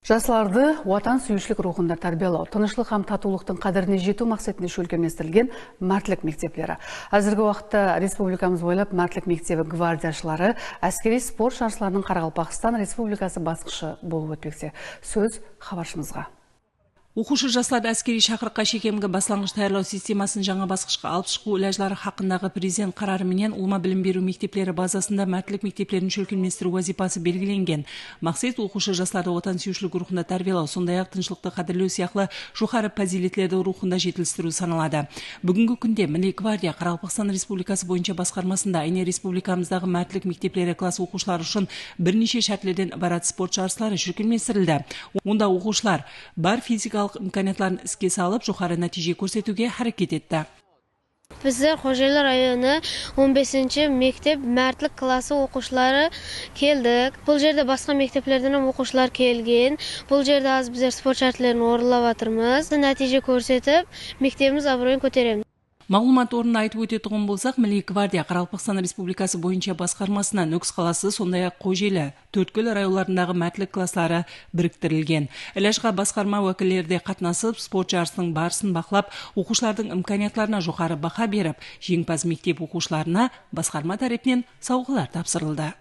Жастарды ватан сүйушілік рухында тәрбиелау, тынышлық һәм татулықтың қадіріне жету мақсатында шөлкеместірілген мәртлік мектеплері. Әзіргі уақытта республикамыз бойлап мәртлік мектебі гвардияшылары әскери спорт шаршыларының Қарақалпақстан Республикасы басқышы болып өтпекте. Сөз хабаршымызға. Оқушы жастарды әскери шақырыққа шекемгі баслаңғыш даярлау системасын жаңа басқышқа алып шығу ләжлары хақындағы президент қарарыменен Улма білім беру мектеплері базасында мәртлік мектеплерін шөлкеместіру вазипасы белгіленген. Мақсат оқушы жастарды отансүйушілік рухында тәрбиелау, сондай-ақ тыныштықты қадірлеу сияқты жоғары фазилеттерді рухында жетілдіру саналады. Бүгінгі күнде Милли гвардия Қарақалпақстан Республикасы бойынша басқармасында айне республикамыздағы мәртлік мектеплері класс оқушылары үшін бірнеше шәртлерден ібарат спорт жарыстары шөлкеместірілді. Онда оқушылар бар физикалық имканиятларын іске салып, жоғары нәтиже көрсетуге харекет етті. Біздер Қожайлы районы 15-ші мектеп мәртлік класы оқушылары келдік. Бұл жерде басқа мектептерден оқушылар келген. Бұл жерде аз біздер спорт шартларын орындап жатырмыз. Нәтиже көрсетіп, мектебіміз абыройын көтереміз. Мағлұмат орнында айтып өтетін болсақ, Милли гвардия Қарақалпақстан Республикасы бойынша басқармасына Нүкіс қаласы, сондай-ақ Қожелі, Төрткөл районларындағы мәртлік класстары біріктірілген. Ләжға басқарма уәкілдері қатынасып, спорт жарысының барысын бақылап, оқушылардың имканиятларына жоғары баға беріп, жеңімпаз мектеп оқушыларына басқарма тарапынан сауғалар тапсырылды.